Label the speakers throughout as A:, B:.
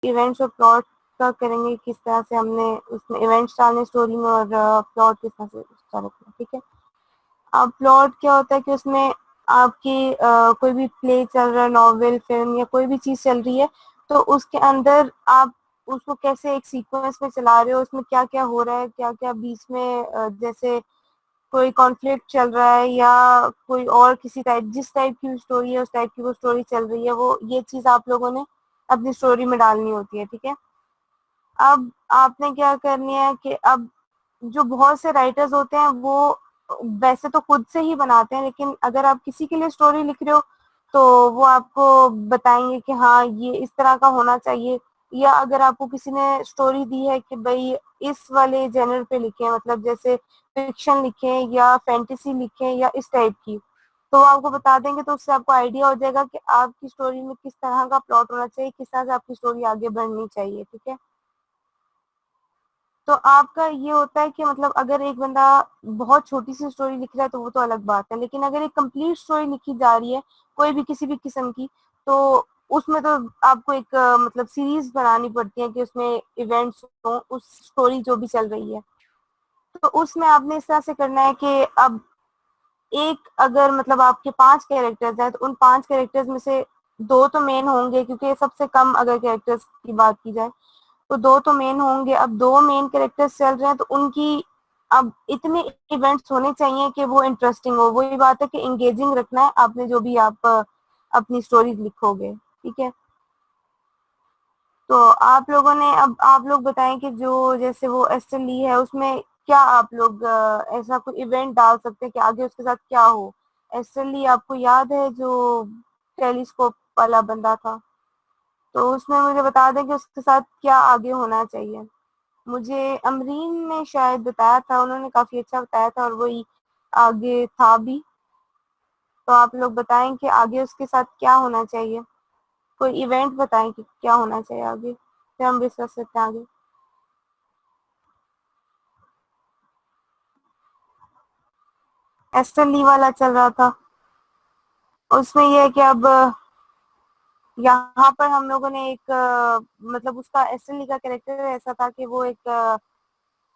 A: Events और plot का करेंगे, किस तरह से हमने उसमें इवेंट्स डालने स्टोरी में और प्लॉट किस तरह से स्टार्ट करना, ठीक है। अब प्लॉट क्या होता है कि उसमें आपकी कोई भी प्ले चल रहा है, नॉवेल, फिल्म या कोई भी चीज चल रही है, तो उसके अंदर आप उसको कैसे एक सीक्वेंस में चला रहे हो, उसमें क्या क्या हो रहा है, क्या क्या बीच में जैसे कोई कॉन्फ्लिक्ट चल रहा है या कोई और किसी टाइप, जिस टाइप की स्टोरी है उस टाइप की वो स्टोरी चल रही है, वो ये चीज आप लोगों ने अपनी स्टोरी में डालनी होती है, ठीक है। अब आपने क्या करनी है कि अब जो बहुत से राइटर्स होते हैं वो वैसे तो खुद से ही बनाते हैं, लेकिन अगर आप किसी के लिए स्टोरी लिख रहे हो तो वो आपको बताएंगे कि हाँ ये इस तरह का होना चाहिए, या अगर आपको किसी ने स्टोरी दी है कि भाई इस वाले जेनर पे लिखे, मतलब जैसे फिक्शन लिखे या फैंटेसी लिखे या इस टाइप की, तो वो आपको बता देंगे, तो उससे आपको आइडिया हो जाएगा कि आपकी स्टोरी में किस तरह का प्लॉट होना चाहिए, किस तरह से आपकी स्टोरी आगे बढ़नी चाहिए, ठीक है। तो आपका ये होता है कि मतलब अगर एक बंदा बहुत छोटी सी स्टोरी लिख रहा है तो वो तो अलग बात है, लेकिन अगर एक कंप्लीट स्टोरी लिखी जा रही है कोई भी किसी भी किस्म की, तो उसमें तो आपको एक मतलब सीरीज बनानी पड़ती है कि उसमें इवेंट्स हो उस स्टोरी जो भी चल रही है। तो उसमें आपने इस तरह से करना है कि अब एक अगर मतलब आपके 5 कैरेक्टर्स हैं तो उन 5 कैरेक्टर्स में से 2 तो मेन होंगे, क्योंकि सबसे कम अगर कैरेक्टर्स की बात की जाए तो 2 तो मेन होंगे। अब 2 मेन कैरेक्टर्स चल रहे हैं तो उनकी अब इतने इवेंट्स होने चाहिए कि वो इंटरेस्टिंग हो। वही बात है कि एंगेजिंग रखना है आपने जो भी आप अपनी स्टोरीज लिखोगे, ठीक है। तो आप लोगों ने, अब आप लोग बताएं कि जो जैसे वो एस्टर ली है उसमें क्या आप लोग ऐसा कोई इवेंट डाल सकते हैं कि आगे उसके साथ क्या हो। एस्टर ली आपको याद है जो टेलीस्कोप वाला बंदा था, तो उसमें मुझे बता दें कि उसके साथ क्या आगे होना चाहिए। मुझे अमरीन ने शायद बताया था, उन्होंने काफी अच्छा बताया था और वही आगे था भी। तो आप लोग बताएं कि आगे उसके साथ क्या होना चाहिए, कोई इवेंट बताएं कि क्या होना चाहिए आगे, फिर हम डिस्कस सकते हैं आगे। एस्टर ली वाला चल रहा था, उसमें यह है कि अब यहाँ पर हम लोगों ने एक मतलब उसका एस्टर ली का कैरेक्टर ऐसा था कि वो एक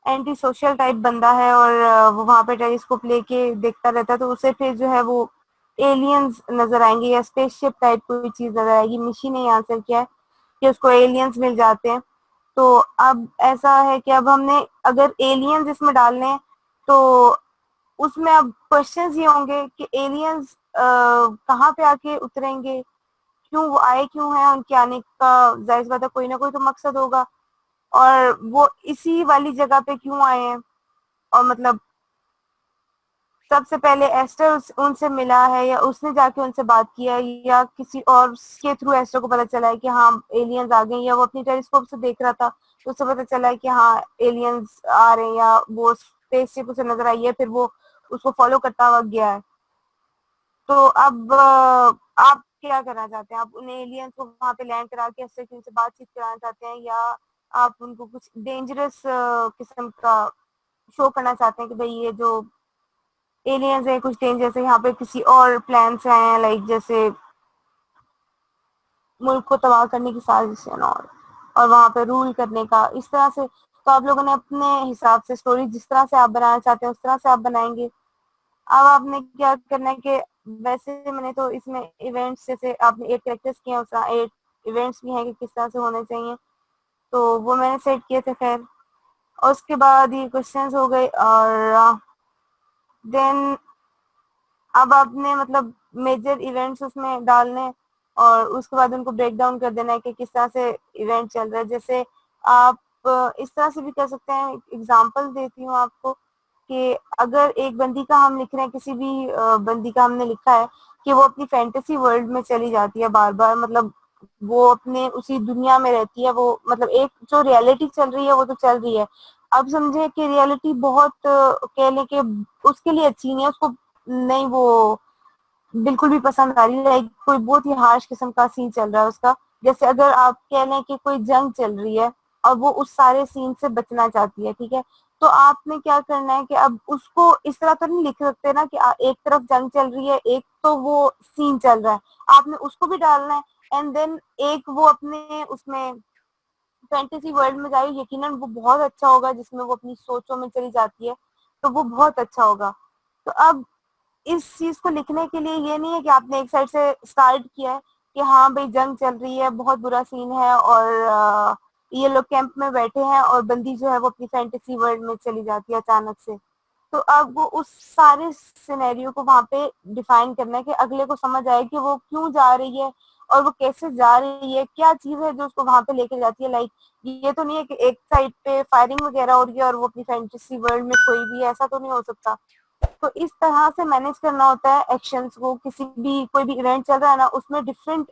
A: एंटी सोशल टाइप बंदा है और वो वहां पे टेलीस्कोप लेके देखता रहता है, तो उसे फिर जो है वो एलियंस नजर आएंगे या स्पेसशिप टाइप कोई चीज नजर आएगी। मिशी ने आंसर किया है कि उसको एलियंस मिल जाते हैं। तो अब ऐसा है कि अब हमने अगर एलियंस इसमें डालने हैं तो उसमें अब क्वेश्चंस ये होंगे कि एलियंस कहाँ पे आके उतरेंगे, क्यों वो आए, क्यों है, उनके आने का जाहिर सी बात है कोई ना कोई तो मकसद होगा, और वो इसी वाली जगह पे क्यों आए हैं, और मतलब सबसे पहले एस्टर उनसे मिला है या उसने जाके उनसे बात किया है या किसी और के थ्रू एस्टर को पता चला है कि हाँ एलियंस आ गए, या वो अपनी टेलीस्कोप से देख रहा था तो उससे पता चला है कि हाँ एलियंस आ रहे हैं, या वो स्पेसशिप उसे नजर आई है फिर वो उसको फॉलो करता हुआ गया है। तो अब आप क्या करना चाहते हैं, आप उन एलियंस को वहां पे लैंड करा के एस्टर की उनसे बातचीत कराना चाहते हैं, या आप उनको कुछ डेंजरस किस्म का शो करना चाहते हैं कि भाई ये जो एलियंस है कुछ डेंजर से यहाँ पे किसी और प्लान से आए हैं, लाइक जैसे मुल्क को तबाह करने की साजिश है और वहां पे रूल करने का इस तरह से। तो आप लोगों ने अपने हिसाब से स्टोरी जिस तरह से आप बनाना चाहते हैं उस तरह से आप बनाएंगे। अब आपने क्या करना है कि वैसे मैंने तो इसमें इवेंट्स जैसे आपने 8 कैरेक्टर्स किए हैं उस तरह 8 इवेंट्स भी हैं कि किस तरह से होने चाहिए, तो वो मैंने सेट किए थे। खैर और उसके बाद ये क्वेश्चंस हो गए और देन अब आपने मतलब मेजर इवेंट्स उसमें डालने और उसके बाद उनको ब्रेक डाउन कर देना है कि किस तरह से इवेंट चल रहा है। जैसे आप इस तरह से भी कर सकते हैं, एग्जांपल देती हूँ आपको कि अगर एक बंदी का हम लिख रहे हैं, किसी भी बंदी का हमने लिखा है कि वो अपनी फैंटेसी वर्ल्ड में चली जाती है बार बार, मतलब वो अपने उसी दुनिया में रहती है, वो मतलब एक जो रियलिटी चल रही है वो तो चल रही है। अब समझे कि रियलिटी बहुत कह लें कि उसके लिए अच्छी नहीं है, उसको नहीं वो बिल्कुल भी पसंद आ रही है, कोई बहुत ही हार्श किस्म का सीन चल रहा है उसका। जैसे अगर आप कह लें कि कोई जंग चल रही है और वो उस सारे सीन से बचना चाहती है, ठीक है, तो आपने क्या करना है कि अब उसको इस तरह तो नहीं लिख सकते ना कि एक तरफ जंग चल रही है एक तो वो सीन चल रहा है, आपने उसको भी डालना है एंड देन एक वो अपने उसमें फैंटेसी वर्ल्ड में जा रही है, यकीनन वो बहुत अच्छा होगा, जिसमें वो अपनी सोचों में चली जाती है, तो वो बहुत अच्छा होगा। तो अब इस चीज को लिखने के लिए ये नहीं है कि आपने एक साइड से स्टार्ट किया है कि हाँ भाई जंग चल रही है, बहुत बुरा सीन है, और ये लोग कैंप में बैठे हैं और बंदी जो है वो अपनी फैंटेसी वर्ल्ड में चली जाती है अचानक से। तो अब वो उस सारे सिनेरियो को वहां पे डिफाइन करना है कि अगले को समझ आए कि वो क्यों जा रही है और वो कैसे जा रही है, क्या चीज है जो उसको वहां पे लेके जाती है। लाइक ये तो नहीं है कि एक साइड पे फायरिंग वगैरह हो रही है और वो अपनी फैंटेसी वर्ल्ड में कोई भी, ऐसा तो नहीं हो सकता। तो इस तरह से मैनेज करना होता है एक्शंस को, किसी भी कोई भी इवेंट चल रहा है ना उसमें डिफरेंट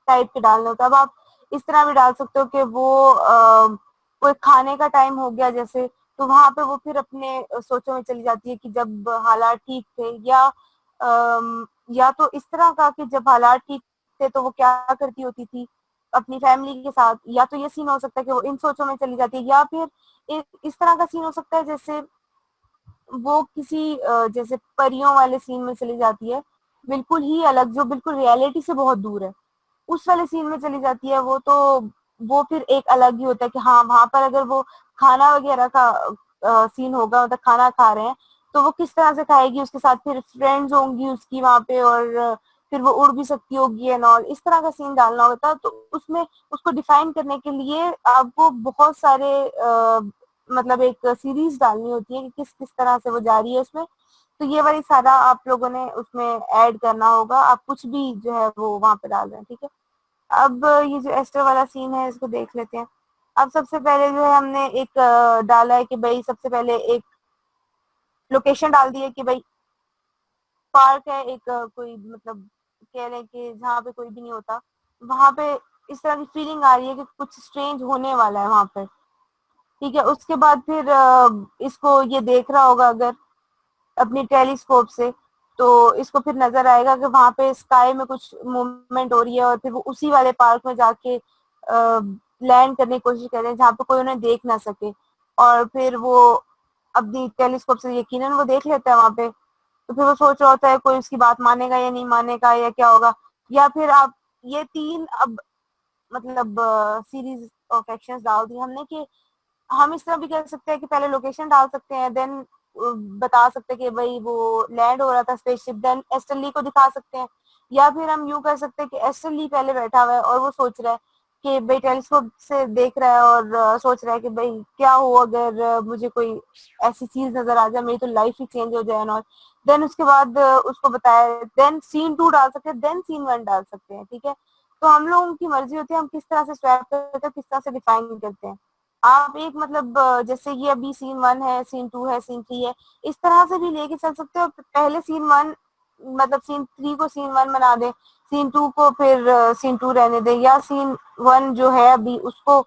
A: टाइप के डालने होता है। अब आप इस तरह भी डाल सकते हो कि वो कोई खाने का टाइम हो गया जैसे, तो वहां पे वो फिर अपने सोचों में चली जाती है कि जब हालात ठीक थे, या तो इस तरह का कि जब हालात ठीक थे तो वो क्या करती होती थी अपनी फैमिली के साथ, या तो ये सीन हो सकता है कि वो इन सोचों में चली जाती है, या फिर इस तरह का सीन हो सकता है जैसे वो किसी जैसे परियों वाले सीन में चली जाती है, बिल्कुल ही अलग, जो बिल्कुल रियलिटी से बहुत दूर है, उस वाले सीन में चली जाती है वो। तो वो फिर एक अलग ही होता है कि हाँ वहां पर अगर वो खाना वगैरह का सीन होगा, मतलब खाना खा रहे हैं, तो वो किस तरह से खाएगी, उसके साथ फिर फ्रेंड्स होंगी उसकी वहां पे, और फिर वो उड़ भी सकती होगी एंड ऑल, इस तरह का सीन डालना होता है। तो उसमें उसको डिफाइन करने के लिए आपको बहुत सारे मतलब एक सीरीज डालनी होती है कि किस किस तरह से वो जा रही है उसमें। तो ये वाली सारा आप लोगों ने उसमें ऐड करना होगा, आप कुछ भी जो है वो वहां पे डाल रहे हैं, ठीक है। अब ये जो एस्टर वाला सीन है इसको देख लेते हैं। अब सबसे पहले जो है हमने एक डाला है कि भाई सबसे पहले एक लोकेशन डाल दी है कि भाई पार्क है एक, कोई मतलब कह रहे हैं कि जहाँ पे कोई भी नहीं होता, वहां पे इस तरह की फीलिंग आ रही है कि कुछ स्ट्रेंज होने वाला है वहां पे, ठीक है। उसके बाद फिर इसको ये देख रहा होगा अगर अपनी टेलीस्कोप से, तो इसको फिर नजर आएगा कि वहां पे स्काई में कुछ मूवमेंट हो रही है, और फिर वो उसी वाले पार्क में जाके लैंड करने की कोशिश कर रहे हैं जहाँ पे कोई उन्हें देख ना सके, और फिर वो अपनी टेलीस्कोप से यकीनन वो देख लेता है वहां पे। तो फिर वो सोच रहा होता है कोई उसकी बात मानेगा या नहीं मानेगा या क्या होगा। या फिर आप ये तीन अब मतलब सीरीज ऑफ एक्शंस डाल दी हमने कि हम इस तरह भी कर सकते हैं कि पहले लोकेशन डाल सकते हैं, देन बता सकते हैं कि भाई वो लैंड हो रहा था स्पेसशिप, देन एस्टर ली को दिखा सकते हैं। या फिर हम यूं कर सकते हैं कि एस्टर ली पहले बैठा हुआ है और वो सोच रहा है कि भाई टेलीस्कोप से देख रहा है और सोच रहा है कि भाई क्या हो अगर मुझे कोई ऐसी चीज नजर आ जाए, मेरी तो लाइफ ही चेंज हो जाए और देन उसके बाद उसको बताया, देन सीन 2 डाल सकते हैं, देन सीन 1 डाल सकते हैं, ठीक है। तो हम लोगों की मर्जी होती है हम किस तरह से स्वैप करते हैं, किस तरह से डिफाइन करते हैं। आप एक मतलब जैसे ये अभी सीन 1 है, सीन 2 है, सीन 3 है, इस तरह से भी लेके चल सकते हो। पहले सीन 1 मतलब सीन 3 को सीन 1 बना दे, सीन 2 को फिर सीन 2 रहने दे, या सीन 1 जो है अभी उसको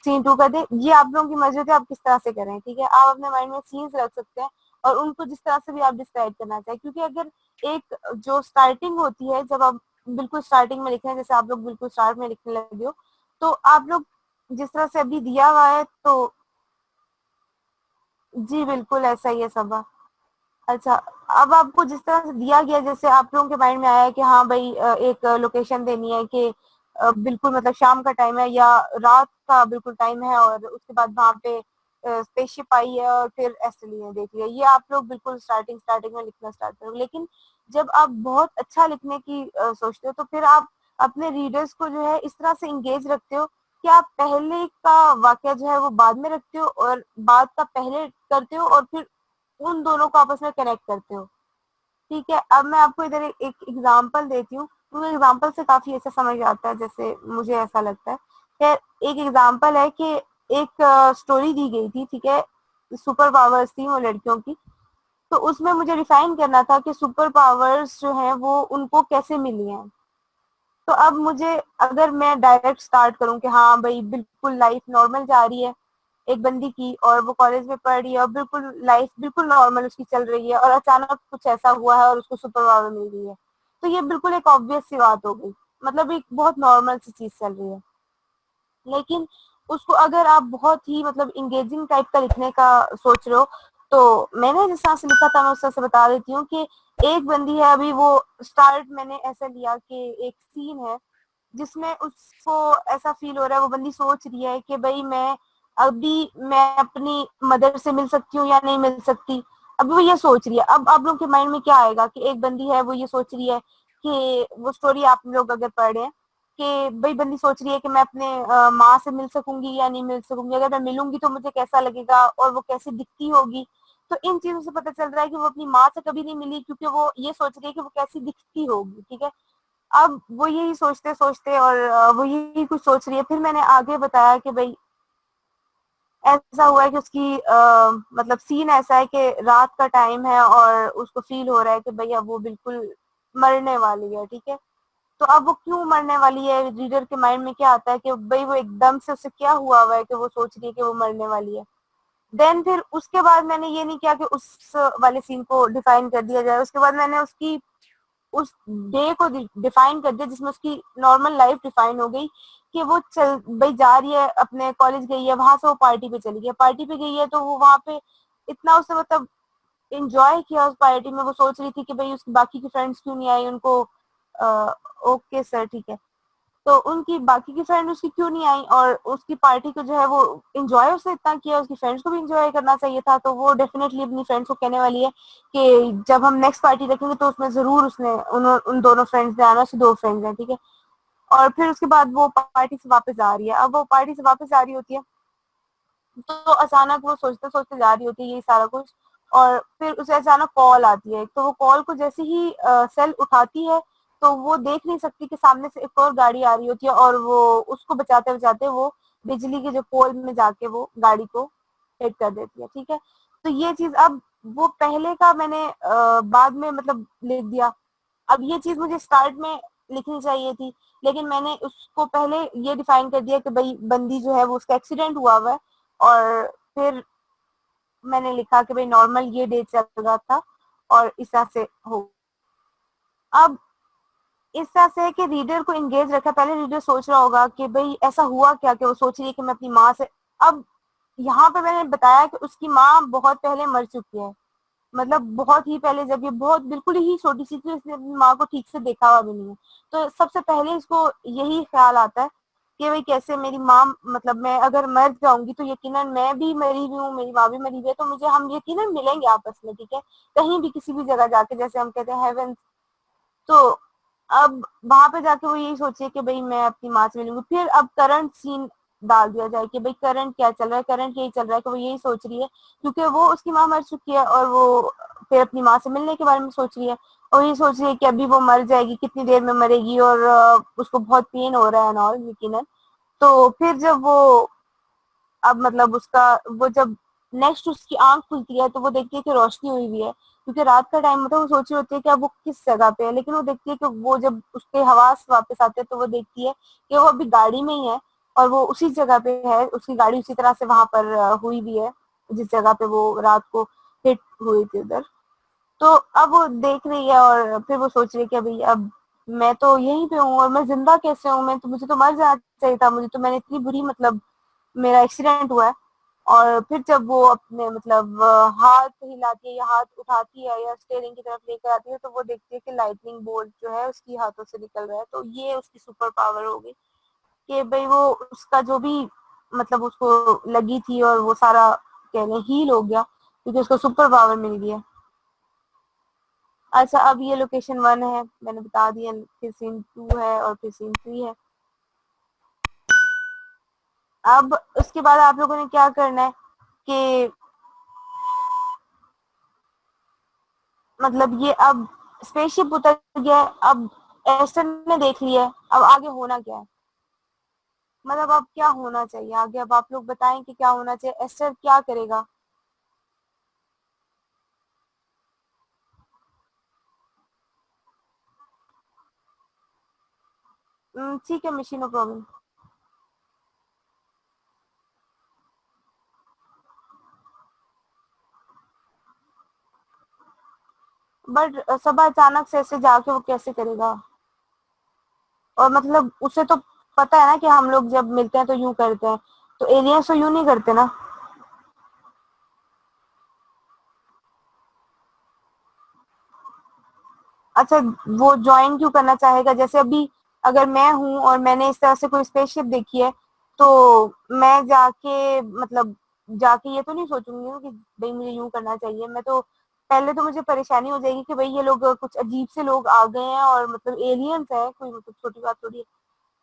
A: सीन 2 कर दे। ये आप लोगों की मर्जी होती है आप किस तरह से करें, ठीक है। आप अपने माइंड में सीन्स रख सकते हैं और उनको जिस तरह से भी आप डिस्क्राइब करना चाहें, क्योंकि अगर एक जो स्टार्टिंग होती है जब आप बिल्कुल स्टार्टिंग में लिख रहे हैं, जैसे आप लोग बिल्कुल स्टार्ट में लिखने लगे हो, तो आप लोग जिस तरह से अभी दिया हुआ है तो जी बिल्कुल ऐसा ही है सब। अच्छा, अब आपको जिस तरह से दिया गया, जैसे आप लोगों के माइंड में आया कि हाँ भाई एक लोकेशन देनी है कि बिल्कुल मतलब शाम का टाइम है या रात का बिल्कुल टाइम है, और उसके बाद वहां पे स्पेसशिप आई है और फिर एस्ट्रेली ने देख लिया, ये आप लोग बिल्कुल स्टार्टिंग स्टार्टिंग में लिखना स्टार्ट करोगे। लेकिन जब आप बहुत अच्छा लिखने की सोचते हो तो फिर आप अपने रीडर्स को जो है इस तरह से इंगेज रखते हो कि आप पहले का वाक्य जो है वो बाद में रखते हो और बाद का पहले करते हो, और फिर उन दोनों को आपस में कनेक्ट करते हो, ठीक है। अब मैं आपको इधर एक एग्जांपल देती हूँ, तो एग्जांपल से काफी ऐसा समझ आता है, जैसे मुझे ऐसा लगता है। खैर एक एग्जांपल है कि एक स्टोरी दी गई थी, ठीक है, सुपर पावर्स थी वो लड़कियों की। तो उसमें मुझे डिफाइन करना था कि सुपर पावर्स जो हैं वो उनको कैसे मिली हैं। तो अब मुझे अगर मैं डायरेक्ट स्टार्ट करूं कि हाँ भाई बिल्कुल लाइफ नॉर्मल जा रही है एक बंदी की, और वो कॉलेज में पढ़ रही है और बिल्कुल लाइफ बिल्कुल नॉर्मल उसकी चल रही है, और अचानक कुछ ऐसा हुआ है और उसको सुपर पावर मिल रही है, तो ये बिल्कुल एक ऑब्वियस सी बात हो गई, मतलब एक बहुत नॉर्मल सी चीज चल रही है। लेकिन उसको अगर आप बहुत ही मतलब इंगेजिंग टाइप का लिखने का सोच रहे हो, तो मैंने जिस तरह से लिखा था मैं उस तरह से बता देती हूँ कि एक बंदी है, अभी वो स्टार्ट मैंने ऐसा लिया कि एक सीन है जिसमें उसको ऐसा फील हो रहा है, वो बंदी सोच रही है कि भाई मैं अपनी मदर से मिल सकती हूँ या नहीं मिल सकती। अभी वो ये सोच रही है। अब आप लोग के माइंड में क्या आएगा कि एक बंदी है, वो ये सोच रही है कि वो स्टोरी आप लोग अगर पढ़ रहे हैं कि भाई बंदी सोच रही है कि मैं अपने माँ से मिल सकूंगी या नहीं मिल सकूंगी, अगर मैं मिलूंगी तो मुझे कैसा लगेगा और वो कैसी दिखती होगी। तो इन चीजों से पता चल रहा है कि वो अपनी माँ से कभी नहीं मिली, क्योंकि वो ये सोच रही है कि वो कैसी दिखती होगी। ठीक है। अब वो यही सोचते सोचते और वो यही कुछ सोच रही है। फिर मैंने आगे बताया कि भाई ऐसा हुआ है कि उसकी मतलब सीन ऐसा है कि रात का टाइम है और उसको फील हो रहा है कि भैया वो बिल्कुल मरने वाली है। ठीक है। तो अब वो क्यों मरने वाली है, रीडर के माइंड में क्या आता है कि भाई वो एकदम से उसे क्या हुआ है कि वो सोच रही है कि वो मरने वाली है। देन फिर उसके बाद मैंने ये नहीं किया कि उस वाले सीन को डिफाइन कर दिया जाए। उसके बाद मैंने उसकी उस डे को डिफाइन कर दिया जिसमें उसकी नॉर्मल लाइफ डिफाइन हो गई कि वो चल भाई जा रही है, अपने कॉलेज गई है, वहां से वो पार्टी पे चली गई, पार्टी पे गई है तो वो वहां पे इतना उसने मतलब एंजॉय किया उस पार्टी में। वो सोच रही थी कि भाई उसकी बाकी की फ्रेंड्स क्यों नहीं आई उनको। ओके सर, ठीक है। तो उनकी बाकी की फ्रेंड उसकी क्यों नहीं आई, और उसकी पार्टी को जो है वो एंजॉय उसने इतना किया, उसकी फ्रेंड्स को भी एंजॉय करना चाहिए था। तो वो डेफिनेटली अपनी फ्रेंड्स को कहने वाली है कि जब हम नेक्स्ट पार्टी रखेंगे तो उसमें जरूर उसने उन दोनों फ्रेंड्स ने आना, उसकी दो फ्रेंड्स हैं। ठीक है। और फिर उसके बाद वो पार्टी से वापस आ रही है। अब वो पार्टी से वापस आ रही होती है तो अचानक वो सोचते सोचते जा रही होती है ये सारा कुछ, और फिर उसे अचानक कॉल आती है। तो वो कॉल को जैसे ही सेल उठाती है तो वो देख नहीं सकती कि सामने से एक और गाड़ी आ रही होती है, और वो उसको बचाते बचाते वो बिजली के जो पोल में जाके वो गाड़ी को हिट कर देती है। ठीक है। तो ये चीज अब वो पहले का मैंने बाद में मतलब लिख दिया। अब ये चीज मुझे स्टार्ट में लिखनी चाहिए थी, लेकिन मैंने उसको पहले ये डिफाइन कर दिया कि भाई बंदी जो है वो उसका एक्सीडेंट हुआ है। और फिर मैंने लिखा कि भाई नॉर्मल ये डे चल रहा था और इस तरह से हो। अब इस तरह से है कि रीडर को एंगेज रखा। पहले रीडर सोच रहा होगा कि भाई ऐसा हुआ क्या कि वो सोच रही है कि मैं अपनी माँ से। अब यहाँ पे मैंने बताया कि उसकी माँ बहुत पहले मर चुकी है, मतलब बहुत ही पहले, जब ये बहुत बिल्कुल ही छोटी सी थी, इसने अपनी माँ को ठीक से देखा हुआ भी नहीं है। तो सबसे पहले इसको यही ख्याल आता है कि भाई कैसे मेरी माँ, मतलब मैं अगर मर जाऊंगी तो यकीनन मैं भी मरी हुई हूँ, मेरी माँ भी मरी हुई है, तो मुझे हम यकीनन मिलेंगे आपस में। ठीक है। कहीं भी किसी भी जगह जाके, जैसे हम कहते हैं हेवन। तो अब वहां पे जाके वो यही सोचे कि भाई मैं अपनी माँ से मिलूंगी। फिर अब करंट सीन डाल दिया जाए कि भाई करंट क्या चल रहा है, करंट यही चल रहा है कि वो यही सोच रही है क्योंकि वो उसकी माँ मर चुकी है, और वो फिर अपनी माँ से मिलने के बारे में सोच रही है। और ये सोच रही है कि अभी वो मर जाएगी, कितनी देर में मरेगी, और उसको बहुत पेन हो रहा है एंड ऑल यकीनन। तो फिर जब वो अब मतलब उसका वो जब नेक्स्ट उसकी आंख खुलती है तो वो देखती है कि रोशनी हुई हुई है, क्योंकि रात का टाइम होता है। वो सोच रही होती है कि अब वो किस जगह पे है, लेकिन वो देखती है कि वो जब उसके हवास वापस आते हैं तो वो देखती है कि वो अभी गाड़ी में ही है, और वो उसी जगह पे है, उसकी गाड़ी उसी तरह से वहां पर हुई भी है जिस जगह पे वो रात को हिट हुई थी उधर। तो अब वो देख रही है और फिर वो सोच रही है कि अभी अब मैं तो यहीं पे हूँ और मैं जिंदा कैसे हूँ, मैं तो मुझे तो मर जाना चाहिए था, मुझे तो मैंने इतनी बुरी मतलब मेरा एक्सीडेंट हुआ है। और फिर जब वो अपने मतलब हाथ हिलाती है या हाथ उठाती है या स्टेयरिंग की तरफ लेकर आती है तो वो देखती है कि लाइटनिंग बोल्ट जो है उसकी हाथों से निकल रहा है। तो ये उसकी सुपर पावर हो गई कि भाई वो उसका जो भी मतलब उसको लगी थी और वो सारा कह लें हील हो गया क्योंकि उसको सुपर पावर मिल गया। अच्छा, अब ये लोकेशन 1 है, मैंने बता दिया। फिर सीन 2 है और फिर सीन 3 है। अब उसके बाद आप लोगों ने क्या करना है कि मतलब ये अब स्पेसशिप उतर गया है, अब एस्टर ने देख लिया है, अब आगे होना क्या है, मतलब अब क्या होना चाहिए आगे। अब आप लोग बताएं कि क्या होना चाहिए, एस्टर क्या करेगा। ठीक है मिशी, नो प्रॉब्लम। बट सब अचानक से ऐसे जाके वो कैसे करेगा, और मतलब उसे तो पता है ना कि हम लोग जब मिलते हैं तो यूं करते हैं, तो एलियंस तो यूं नहीं करते ना। अच्छा, वो ज्वाइन क्यों करना चाहेगा, जैसे अभी अगर मैं हूँ और मैंने इस तरह से कोई स्पेसशिप देखी है, तो मैं जाके मतलब जाके ये तो नहीं सोचूंगी ना कि भाई मुझे यूं करना चाहिए। मैं तो पहले तो मुझे परेशानी हो जाएगी कि भाई ये लोग कुछ अजीब से लोग आ गए हैं और मतलब एलियंस है, कोई मतलब छोटी बात थोड़ी है,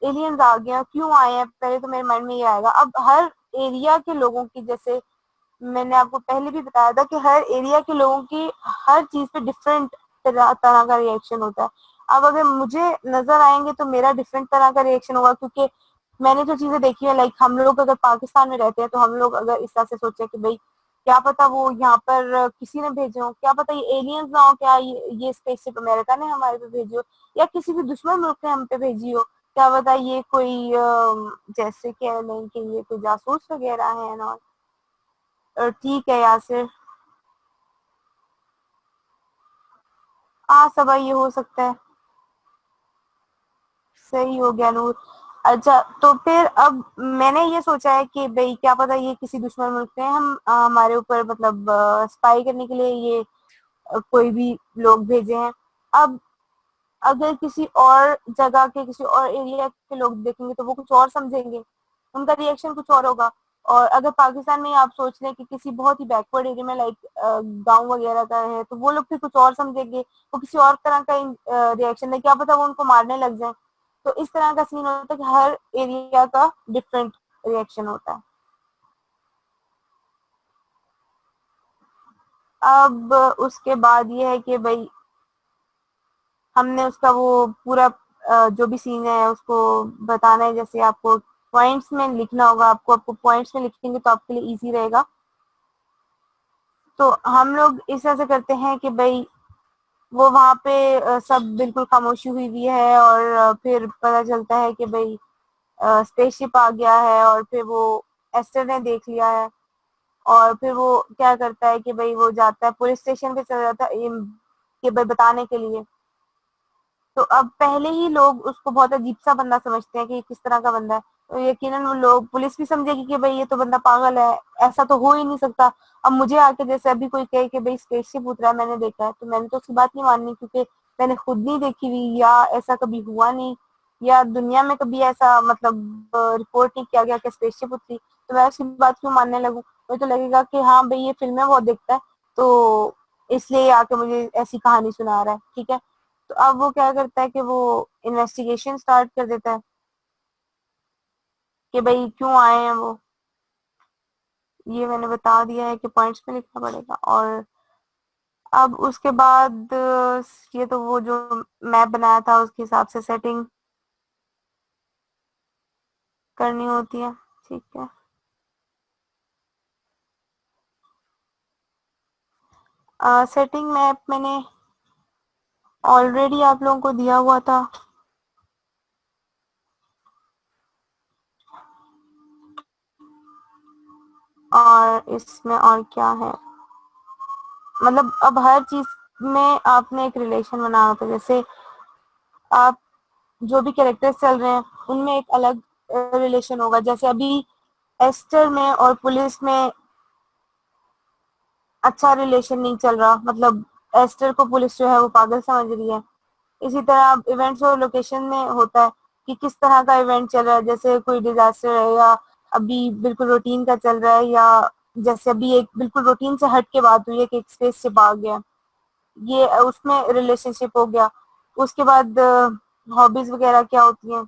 A: एलियंस आ गए हैं, क्यों आए हैं, पहले तो मेरे माइंड में ये आएगा। अब हर एरिया के लोगों की, जैसे मैंने आपको पहले भी बताया था कि हर एरिया के लोगों की हर चीज पे डिफरेंट तरह तरह का रिएक्शन होता है। अब अगर मुझे नजर आएंगे तो मेरा डिफरेंट तरह का रिएक्शन होगा, क्योंकि मैंने जो चीजें देखी है, लाइक हम लोग अगर पाकिस्तान में रहते हैं तो हम लोग अगर इस तरह से सोचे कि भाई क्या पता वो यहाँ पर किसी ने भेजे हो, क्या पता ये एलियंस ना हो, क्या ये स्पेसशिप अमेरिका ने हमारे पे भेजी हो या किसी भी दुश्मन मुल्क ने हम पे भेजी हो, क्या पता ये कोई जैसे कह लें कि ये कोई जासूस वगैरह है ना। ठीक है यासिर। हाँ सबा ये हो सकता है। सही हो गया नूर। अच्छा तो फिर अब मैंने ये सोचा है कि भाई क्या पता ये किसी दुश्मन मुल्क ने हमारे ऊपर मतलब स्पाई करने के लिए ये कोई भी लोग भेजे हैं। अब अगर किसी और जगह के किसी और एरिया के लोग देखेंगे तो वो कुछ और समझेंगे, उनका रिएक्शन कुछ और होगा। और अगर पाकिस्तान में आप सोच लें कि किसी बहुत ही बैकवर्ड एरिया में लाइक गांव वगैरह का है, तो वो लोग फिर कुछ और समझेंगे, वो किसी और तरह का रिएक्शन है, क्या पता वो उनको मारने लग जाए। तो इस तरह का सीन होता है कि हर एरिया का डिफरेंट रिएक्शन होता है। अब उसके बाद ये है कि भाई हमने उसका वो पूरा जो भी सीन है उसको बताना है, जैसे आपको पॉइंट्स में लिखना होगा, आपको पॉइंट्स में लिखेंगे तो आपके लिए इजी रहेगा। तो हम लोग इस तरह से करते हैं कि भाई वो वहां पे सब बिल्कुल खामोशी हुई हुई है और फिर पता चलता है कि भाई स्पेसशिप आ गया है और फिर वो एस्टर ने देख लिया है। और फिर वो क्या करता है कि भाई वो जाता है पुलिस स्टेशन पे, चला जाता है कि भाई बताने के लिए। तो अब पहले ही लोग उसको बहुत अजीब सा बंदा समझते हैं कि किस तरह का बंदा है, तो यकीनन वो लोग पुलिस भी समझेगी कि भाई ये तो बंदा पागल है, ऐसा तो हो ही नहीं सकता। अब मुझे आके जैसे अभी कोई कहे कि भाई स्पेसशिप उतरा है, मैंने देखा है, तो मैंने तो उसकी बात नहीं माननी, क्योंकि मैंने खुद नहीं देखी हुई या ऐसा कभी हुआ नहीं, या दुनिया में कभी ऐसा मतलब रिपोर्ट नहीं किया गया कि स्पेसशिप उतरी, तो मैं उसकी बात क्यों मानने लगूं। मुझे तो लगेगा कि हाँ भाई ये फिल्में बहुत देखता है, तो इसलिए आके मुझे ऐसी कहानी सुना रहा है, ठीक है। तो अब वो क्या करता है कि वो इन्वेस्टिगेशन स्टार्ट कर देता है कि भाई क्यों आए हैं वो। ये मैंने बता दिया है कि पॉइंट्स में लिखना पड़ेगा। और अब उसके बाद ये तो वो जो मैप बनाया था उसके हिसाब से सेटिंग करनी होती है, ठीक है। सेटिंग मैप मैंने ऑलरेडी आप लोगों को दिया हुआ था। और इसमें और क्या है, मतलब अब हर चीज में आपने एक रिलेशन बनाना होता है। जैसे आप जो भी कैरेक्टर्स चल रहे हैं उनमें एक अलग रिलेशन होगा। जैसे अभी एस्टर में और पुलिस में अच्छा रिलेशन नहीं चल रहा, मतलब एस्टर को पुलिस जो है वो पागल समझ रही है। इसी तरह इवेंट्स और लोकेशन में होता है कि किस तरह का इवेंट चल रहा है, जैसे कोई डिजास्टर है या अभी बिल्कुल रूटीन का चल रहा है, या जैसे अभी एक बिल्कुल रूटीन से हट के बात हुई है कि एक स्पेस शिप आ गया, ये उसमें रिलेशनशिप हो गया। उसके बाद हॉबीज वगैरह क्या होती हैं,